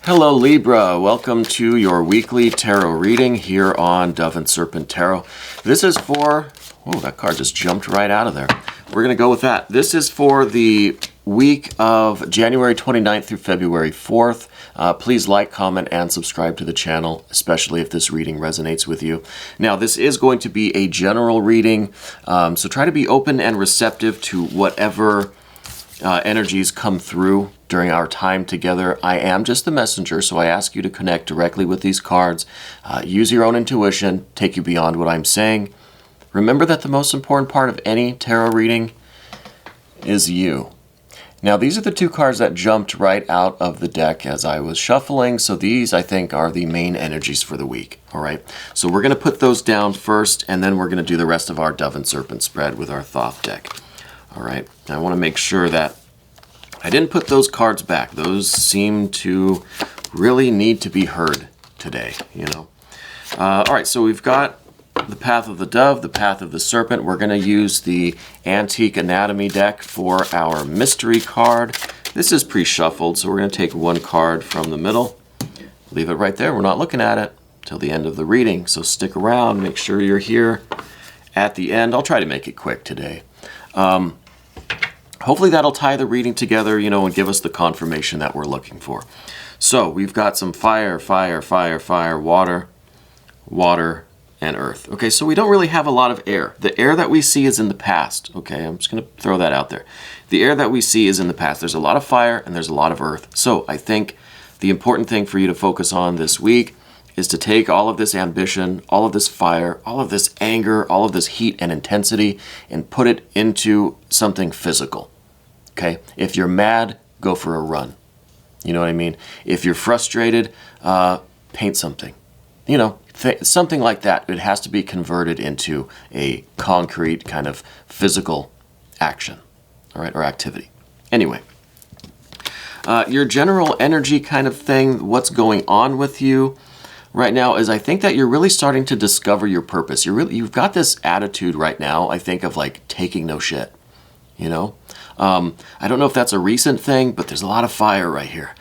Hello Libra, welcome to your weekly tarot reading here on Dove and Serpent Tarot. This is for, oh, that card just jumped right out of there. We're going to go with that. This is for the week of January 29th through February 4th. Please like, comment, and subscribe to the channel, especially if this reading resonates with you. Now, this is going to be a general reading, so try to be open and receptive to whatever energies come through during our time together. I am just the messenger, so I ask you to connect directly with these cards. Use your own intuition, take you beyond what I'm saying. Remember that the most important part of any tarot reading is you. Now, these are the two cards that jumped right out of the deck as I was shuffling, so these, I think, are the main energies for the week, all right? So we're going to put those down first, and then we're going to do the rest of our Dove and Serpent spread with our Thoth deck, all right? Now, I want to make sure that I didn't put those cards back. Those seem to really need to be heard today, you know? All right, so we've got the Path of the Dove, the Path of the Serpent. We're going to use the Antique Anatomy deck for our mystery card. This is pre-shuffled, so we're going to take one card from the middle. Leave it right there. We're not looking at it till the end of the reading, so stick around. Make sure you're here at the end. I'll try to make it quick today. Hopefully that'll tie the reading together, you know, and give us the confirmation that we're looking for. So we've got some fire, fire, fire, fire, water, water, and earth. Okay, so we don't really have a lot of air. The air that we see is in the past. Okay, I'm just going to throw that out there. The air that we see is in the past. There's a lot of fire and there's a lot of earth. So I think the important thing for you to focus on this week is to take all of this ambition, all of this fire, all of this anger, all of this heat and intensity, and put it into something physical. Okay? If you're mad, go for a run. You know what I mean? If you're frustrated, paint something. You know, something like that. It has to be converted into a concrete kind of physical action, all right, or activity. Anyway, your general energy kind of thing, what's going on with you right now is I think that you're really starting to discover your purpose. You've got this attitude right now, I think, of like taking no shit, you know? I don't know if that's a recent thing, but there's a lot of fire right here.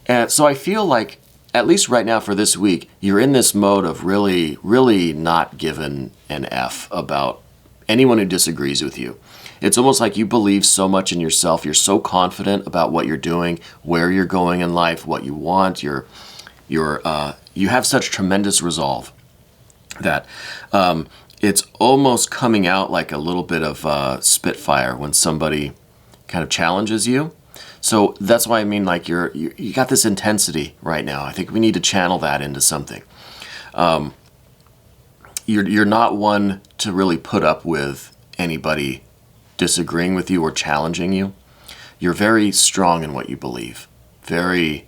And so I feel like, at least right now for this week, you're in this mode of really, really not giving an F about anyone who disagrees with you. It's almost like you believe so much in yourself. You're so confident about what you're doing, where you're going in life, what you want. You have such tremendous resolve that it's almost coming out like a little bit of spitfire when somebody kind of challenges you. So that's why I mean, like you got this intensity right now. I think we need to channel that into something. You're not one to really put up with anybody disagreeing with you or challenging you. You're very strong in what you believe. Very,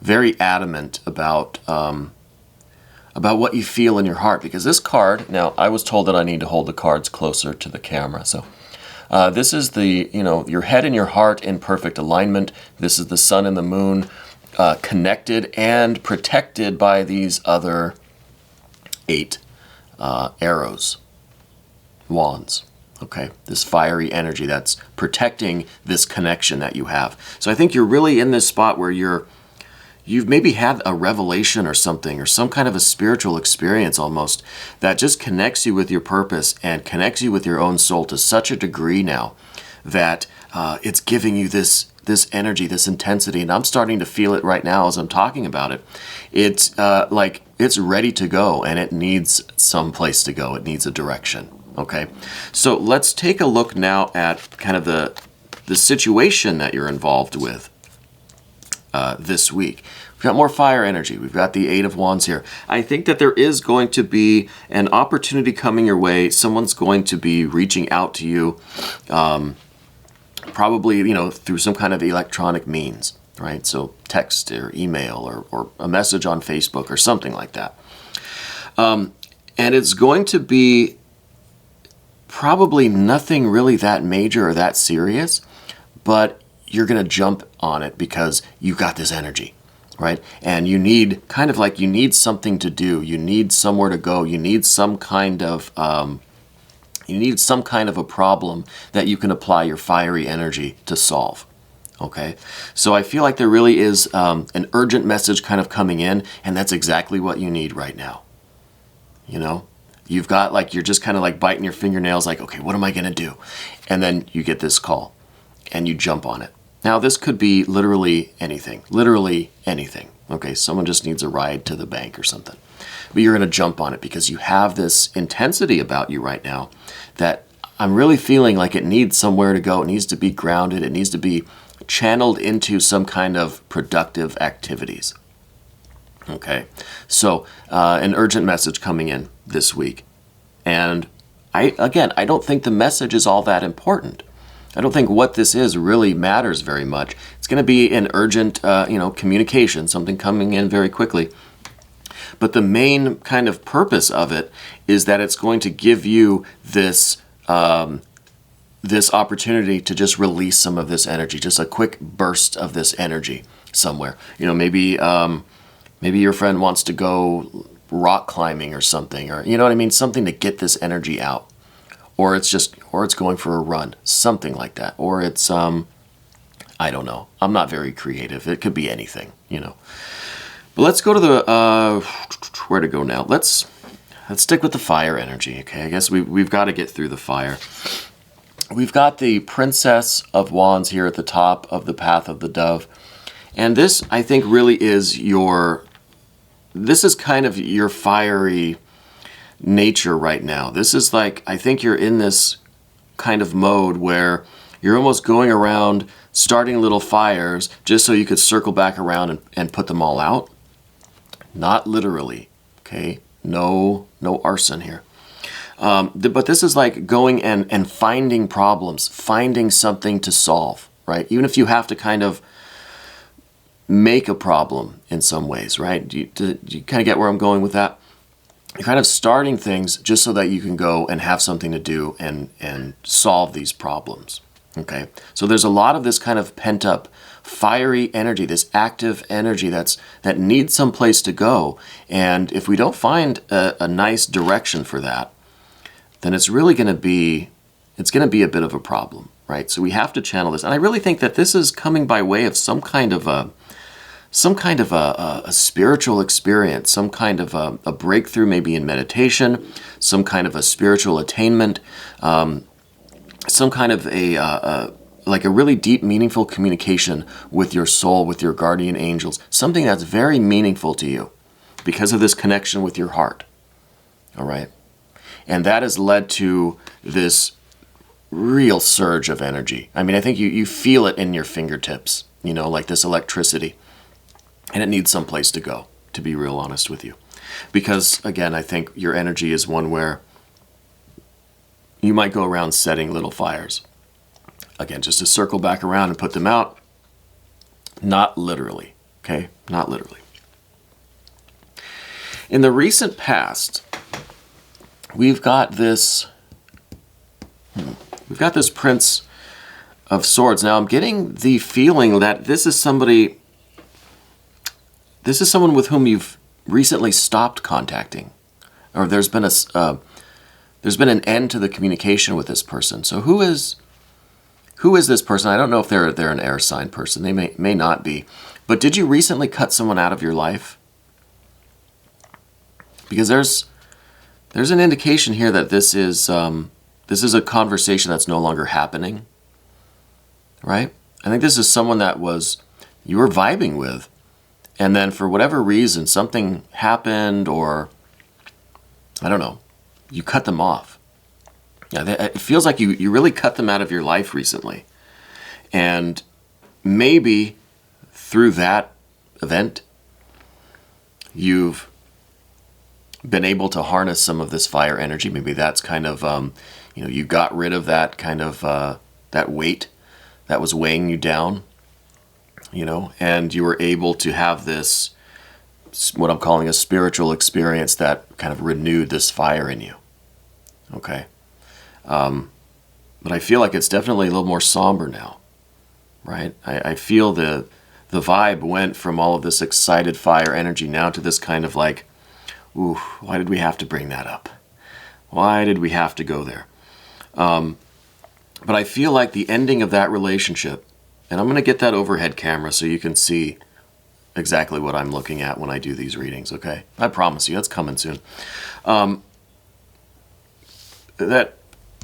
very adamant about what you feel in your heart. Because this card, now I was told that I need to hold the cards closer to the camera, so. This is the, you know, your head and your heart in perfect alignment. This is the sun and the moon connected and protected by these other 8 arrows, wands. Okay, this fiery energy that's protecting this connection that you have. So I think you're really in this spot where you've maybe had a revelation or something, or some kind of a spiritual experience almost, that just connects you with your purpose and connects you with your own soul to such a degree now that it's giving you this energy, this intensity. And I'm starting to feel it right now as I'm talking about it. It's like it's ready to go, and it needs some place to go. It needs a direction. Okay, so let's take a look now at kind of the situation that you're involved with this week. We've got more fire energy. We've got the 8 of Wands here. I think that there is going to be an opportunity coming your way. Someone's going to be reaching out to you, probably, you know, through some kind of electronic means, right? So text or email or a message on Facebook or something like that. And it's going to be probably nothing really that major or that serious, but you're going to jump on it because you got this energy, right? And you need kind of like, you need something to do. You need somewhere to go. You need some kind of a problem that you can apply your fiery energy to solve. Okay, so I feel like there really is an urgent message kind of coming in, and that's exactly what you need right now. You know, you've got like, you're just kind of like biting your fingernails, like, okay, what am I going to do? And then you get this call and you jump on it. Now, this could be literally anything, Okay, someone just needs a ride to the bank or something. But you're going to jump on it because you have this intensity about you right now that I'm really feeling like it needs somewhere to go. It needs to be grounded. It needs to be channeled into some kind of productive activities. Okay, so an urgent message coming in this week. And I don't think the message is all that important. I don't think what this is really matters very much. It's going to be an urgent, communication, something coming in very quickly. But the main kind of purpose of it is that it's going to give you this this opportunity to just release some of this energy, just a quick burst of this energy somewhere. You know, maybe your friend wants to go rock climbing or something, or you know what I mean, something to get this energy out. Or it's going for a run, something like that. Or it's I don't know. I'm not very creative. It could be anything, you know. But let's go to the where to go now. Let's stick with the fire energy, okay? I guess we've got to get through the fire. We've got the Princess of Wands here at the top of the Path of the Dove. And this, I think, really is this is kind of your fiery nature right now. This is like, I think you're in this kind of mode where you're almost going around starting little fires just so you could circle back around and put them all out. Not literally, okay? No arson here. But this is like going and finding problems, finding something to solve, right? Even if you have to kind of make a problem in some ways, right? Do you kind of get where I'm going with that? You're kind of starting things just so that you can go and have something to do and solve these problems, okay? So there's a lot of this kind of pent-up fiery energy, this active energy that needs some place to go. And if we don't find a nice direction for that, then it's really going to be a bit of a problem, right? So we have to channel this. And I really think that this is coming by way of some kind of a spiritual experience, some kind of a breakthrough, maybe in meditation, some kind of a spiritual attainment, some kind of like a really deep, meaningful communication with your soul, with your guardian angels, something that's very meaningful to you because of this connection with your heart, all right? And that has led to this real surge of energy. I mean, I think you feel it in your fingertips, you know, like this electricity. And it needs some place to go, to be real honest with you. Because, again, I think your energy is one where you might go around setting little fires. Again, just to circle back around and put them out. Not literally, okay? Not literally. In the recent past, we've got this Prince of Swords. Now, I'm getting the feeling that this is someone with whom you've recently stopped contacting, or there's been an end to the communication with this person. So who is this person? I don't know if they're an air sign person. They may not be. But did you recently cut someone out of your life? Because there's an indication here that this is a conversation that's no longer happening. Right? I think this is someone that you were vibing with. And then for whatever reason, something happened, or I don't know, you cut them off. Yeah, it feels like you really cut them out of your life recently. And maybe through that event, you've been able to harness some of this fire energy. Maybe that's kind of, you got rid of that kind of, that weight that was weighing you down. And you were able to have this, what I'm calling a spiritual experience that kind of renewed this fire in you. Okay. But I feel like it's definitely a little more somber now, right? I feel the vibe went from all of this excited fire energy now to this kind of like, ooh, why did we have to bring that up? Why did we have to go there? But I feel like the ending of that relationship And I'm going to get that overhead camera so you can see exactly what I'm looking at when I do these readings, okay? I promise you, that's coming soon. That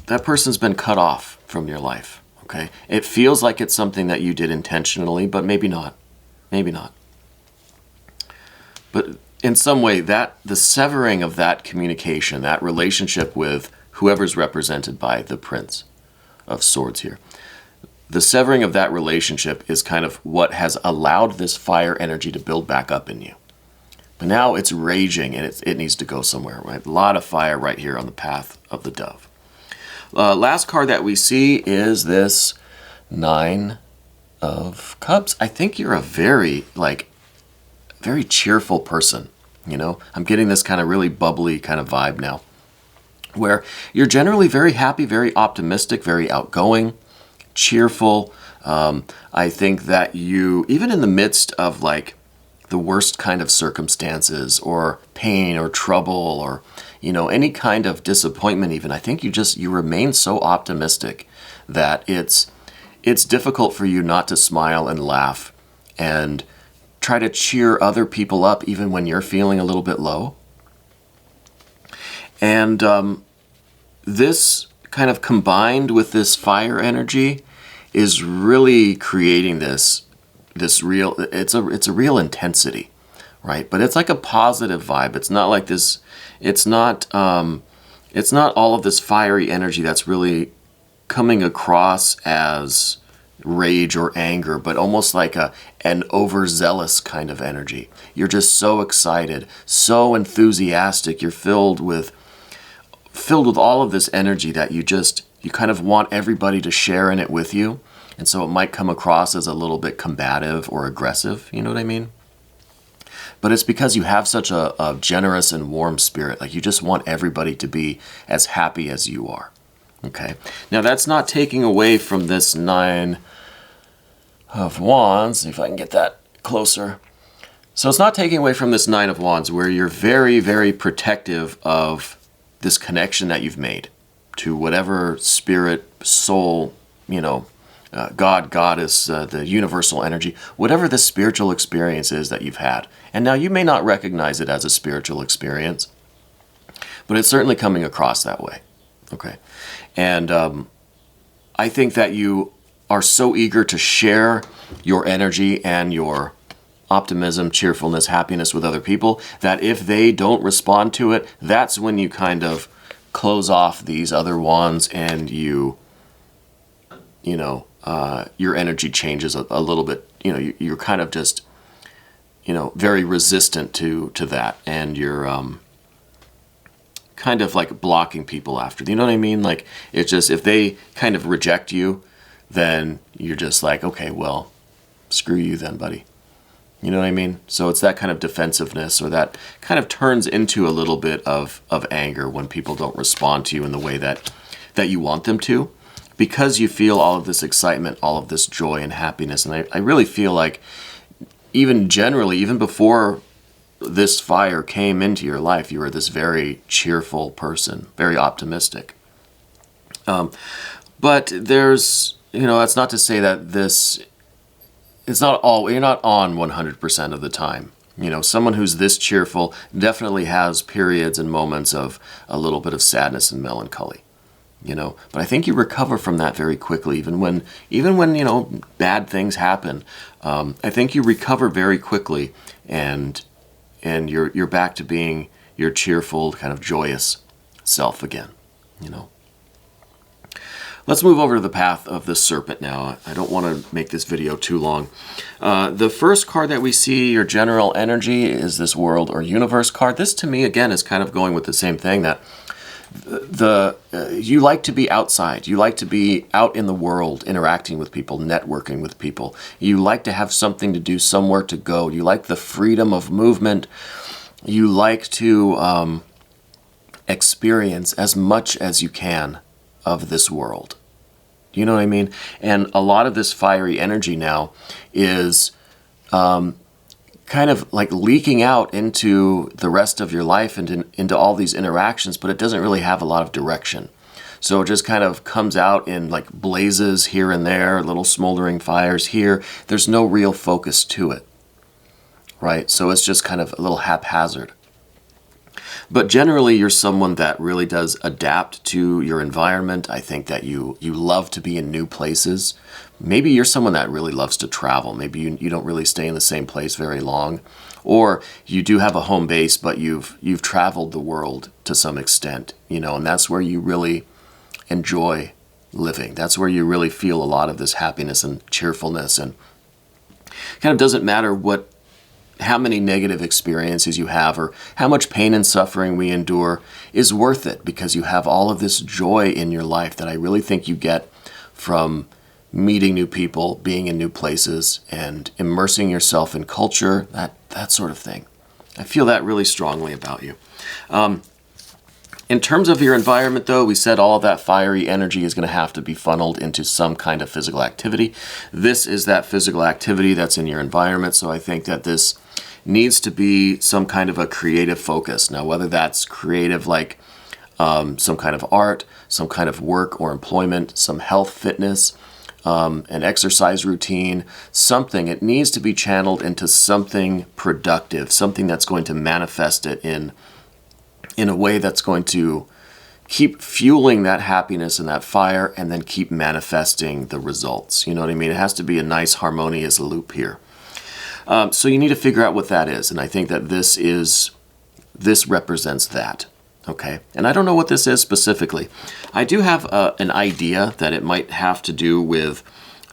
person's been cut off from your life, okay? It feels like it's something that you did intentionally, but maybe not. Maybe not. But in some way, the severing of that communication, that relationship with whoever's represented by the Prince of Swords here, the severing of that relationship is kind of what has allowed this fire energy to build back up in you. But now it's raging and it needs to go somewhere, right? A lot of fire right here on the path of the dove. Last card that we see is this Nine of Cups. I think you're a very cheerful person, you know? I'm getting this kind of really bubbly kind of vibe now, where you're generally very happy, very optimistic, very outgoing, cheerful. I think that you, even in the midst of like the worst kind of circumstances or pain or trouble or, you know, any kind of disappointment even, I think you remain so optimistic that it's difficult for you not to smile and laugh and try to cheer other people up even when you're feeling a little bit low. And this kind of combined with this fire energy is really creating this real, it's a real intensity, right? But it's like a positive vibe. It's not like this, it's not all of this fiery energy that's really coming across as rage or anger, but almost like an overzealous kind of energy. You're just so excited, so enthusiastic. You're filled with all of this energy that you kind of want everybody to share in it with you. And so it might come across as a little bit combative or aggressive, you know what I mean? But it's because you have such a generous and warm spirit. Like you just want everybody to be as happy as you are. Okay. Now that's not taking away from this Nine of Wands. See if I can get that closer. So it's not taking away from this Nine of Wands where you're very, very protective of this connection that you've made to whatever spirit, soul, you know, God, Goddess, the universal energy, whatever the spiritual experience is that you've had. And now you may not recognize it as a spiritual experience, but it's certainly coming across that way. Okay. And I think that you are so eager to share your energy and your optimism, cheerfulness, happiness with other people that if they don't respond to it, that's when you kind of close off these other wands and you know, your energy changes a little bit. You know, you're kind of just, you know, very resistant to that, and you're kind of like blocking people after. You know what I mean? Like it's just if they kind of reject you, then you're just like, okay, well, screw you then, buddy. You know what I mean? So it's that kind of defensiveness, or that kind of turns into a little bit of anger when people don't respond to you in the way that you want them to, because you feel all of this excitement, all of this joy and happiness. And I really feel like even generally, even before this fire came into your life, you were this very cheerful person, very optimistic. But there's, you know, that's not to say that it's not all, you're not on 100% of the time. You know, someone who's this cheerful definitely has periods and moments of a little bit of sadness and melancholy, you know. But I think you recover from that very quickly, even when you know, bad things happen. I think you recover very quickly, and you're back to being your cheerful, kind of joyous self again, you know. Let's move over to the path of the Serpent now. I don't want to make this video too long. The first card that we see, your general energy, is this World or Universe card. This, to me, again, is kind of going with the same thing, that you like to be outside. You like to be out in the world, interacting with people, networking with people. You like to have something to do, somewhere to go. You like the freedom of movement. You like to experience as much as you can of this world. You know what I mean? And a lot of this fiery energy now is kind of like leaking out into the rest of your life and into all these interactions, but it doesn't really have a lot of direction. So it just kind of comes out in like blazes here and there, little smoldering fires here. There's no real focus to it, right? So it's just kind of a little haphazard. But generally, you're someone that really does adapt to your environment. I think that you love to be in new places. Maybe you're someone that really loves to travel. Maybe you don't really stay in the same place very long. Or you do have a home base, but you've traveled the world to some extent, you know, and that's where you really enjoy living. That's where you really feel a lot of this happiness and cheerfulness, and kind of doesn't matter how many negative experiences you have or how much pain and suffering we endure is worth it, because you have all of this joy in your life that I really think you get from meeting new people, being in new places, and immersing yourself in culture, that sort of thing. I feel that really strongly about you. In terms of your environment, though, we said all of that fiery energy is going to have to be funneled into some kind of physical activity. This is that physical activity that's in your environment, so I think that this needs to be some kind of a creative focus. Now, whether that's creative like some kind of art, some kind of work or employment, some health, fitness, an exercise routine, something, it needs to be channeled into something productive, something that's going to manifest it in a way that's going to keep fueling that happiness and that fire, and then keep manifesting the results. You know what I mean? It has to be a nice harmonious loop here. So you need to figure out what that is, and I think that this represents that. Okay, and I don't know what this is specifically. I do have an idea that it might have to do with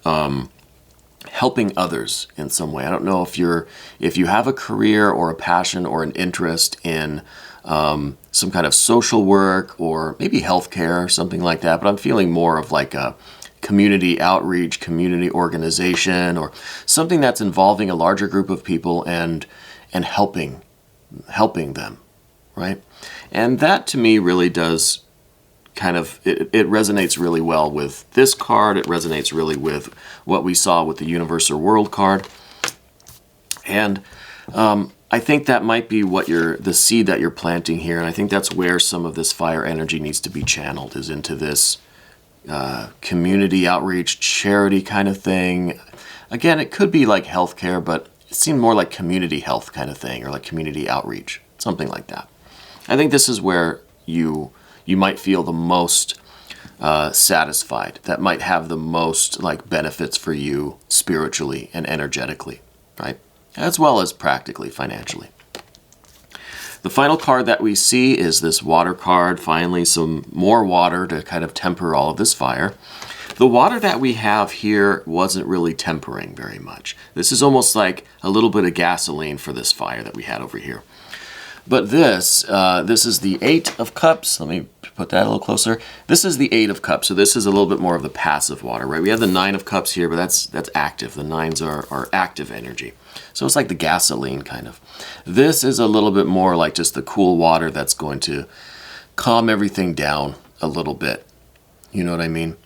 helping others in some way. I don't know if you have a career or a passion or an interest in some kind of social work or maybe healthcare or something like that, but I'm feeling more of like a community outreach, community organization, or something that's involving a larger group of people and helping them, right? And that to me really does kind of, it resonates really well with this card. It resonates really with what we saw with the Universal World card. And I think that might be the seed that you're planting here. And I think that's where some of this fire energy needs to be channeled, is into this community outreach, charity kind of thing. Again, it could be like healthcare, but it seemed more like community health kind of thing, or like community outreach, something like that. I think this is where you might feel the most satisfied, that might have the most like benefits for you spiritually and energetically, right? As well as practically, financially. The final card that we see is this water card. Finally, some more water to kind of temper all of this fire. The water that we have here wasn't really tempering very much. This is almost like a little bit of gasoline for this fire that we had over here. But this is the Eight of Cups. Let me put that a little closer. This is the Eight of Cups, so this is a little bit more of the passive water, right? We have the Nine of Cups here, but that's active. The nines are active energy. So it's like the gasoline kind of. This is a little bit more like just the cool water that's going to calm everything down a little bit. You know what I mean?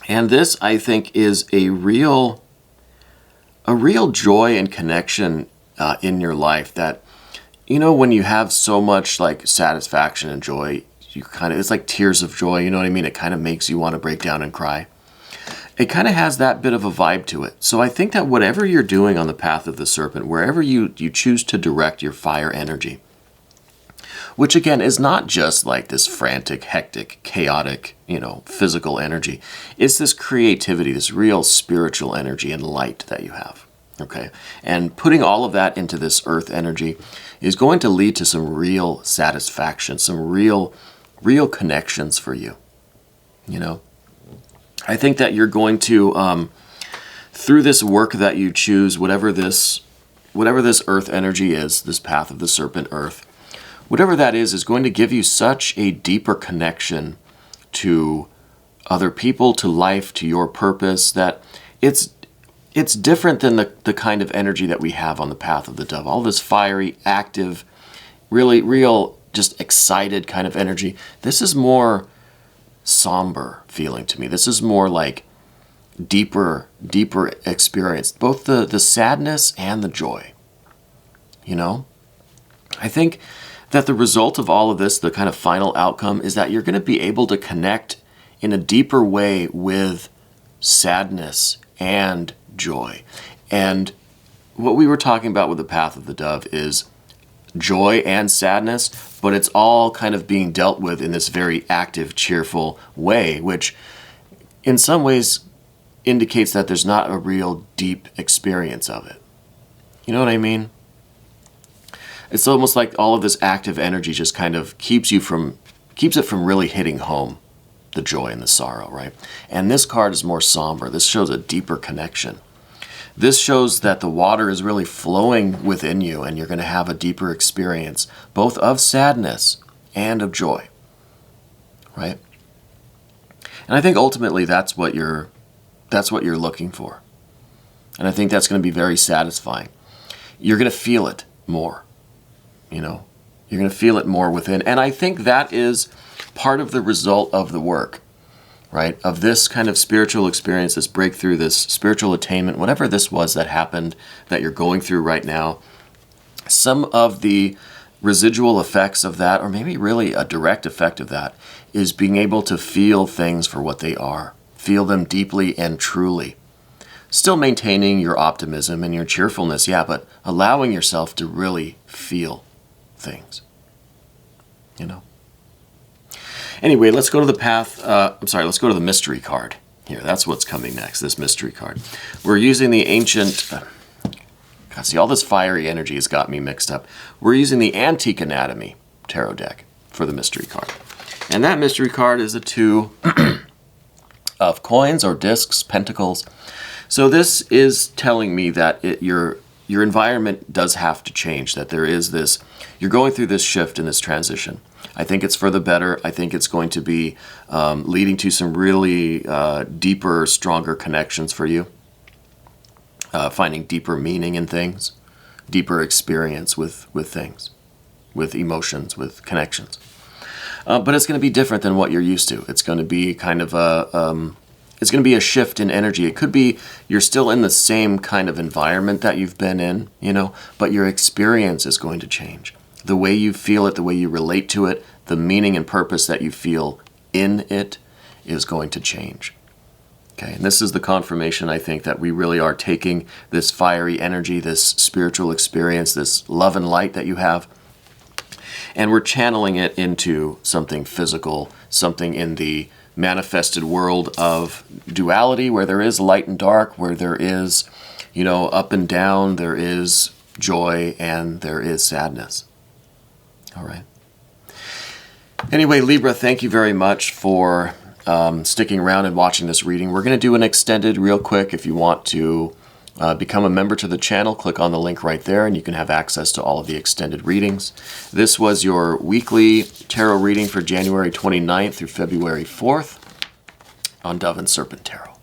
And this, I think, is a real joy and connection in your life that, you know, when you have so much like satisfaction and joy, it's like tears of joy, you know what I mean? It kind of makes you want to break down and cry. It kind of has that bit of a vibe to it. So I think that whatever you're doing on the path of the serpent, wherever you choose to direct your fire energy, which again is not just like this frantic, hectic, chaotic, you know, physical energy. It's this creativity, this real spiritual energy and light that you have. Okay, and putting all of that into this earth energy is going to lead to some real satisfaction, some real connections for you. You know, I think that you're going to, through this work that you choose, whatever this earth energy is, this path of the serpent earth, whatever that is going to give you such a deeper connection to other people, to life, to your purpose, that it's different than the kind of energy that we have on the path of the dove. All this fiery, active, real, just excited kind of energy. This is more somber feeling to me. This is more like deeper experience, both the sadness and the joy. You know? I think that the result of all of this, the kind of final outcome, is that you're going to be able to connect in a deeper way with sadness and joy. And what we were talking about with the Path of the Dove is joy and sadness, but it's all kind of being dealt with in this very active, cheerful way, which in some ways indicates that there's not a real deep experience of it. You know what I mean? It's almost like all of this active energy just kind of keeps it from really hitting home, the joy and the sorrow, right? And this card is more somber. This shows a deeper connection. This shows that the water is really flowing within you, and you're going to have a deeper experience, both of sadness and of joy, right? And I think ultimately that's what you're looking for. And I think that's going to be very satisfying. You're going to feel it more, you know? You're going to feel it more within. And I think that is part of the result of the work, right? Of this kind of spiritual experience, this breakthrough, this spiritual attainment, whatever this was that happened that you're going through right now. Some of the residual effects of that, or maybe really a direct effect of that, is being able to feel things for what they are. Feel them deeply and truly. Still maintaining your optimism and your cheerfulness, yeah, but allowing yourself to really feel things, you know? Anyway, let's go to the let's go to the mystery card here. That's what's coming next, this mystery card. We're using the ancient, God, see, all this fiery energy has got me mixed up. We're using the Antique Anatomy Tarot deck for the mystery card. And that mystery card is a 2 of coins or discs, pentacles. So this is telling me that your environment does have to change, that there is this, you're going through this shift and this transition. I think it's for the better. I think it's going to be leading to some really deeper, stronger connections for you. Finding deeper meaning in things, deeper experience with things, with emotions, with connections. But it's going to be different than what you're used to. It's going to be kind of it's going to be a shift in energy. It could be you're still in the same kind of environment that you've been in, you know, but your experience is going to change. The way you feel it, the way you relate to it, the meaning and purpose that you feel in it is going to change. Okay, and this is the confirmation, I think, that we really are taking this fiery energy, this spiritual experience, this love and light that you have, and we're channeling it into something physical, something in the manifested world of duality, where there is light and dark, where there is, you know, up and down, there is joy, and there is sadness. All right. Anyway, Libra, thank you very much for sticking around and watching this reading. We're going to do an extended real quick. If you want to become a member to the channel, click on the link right there, and you can have access to all of the extended readings. This was your weekly tarot reading for January 29th through February 4th on Dove and Serpent Tarot.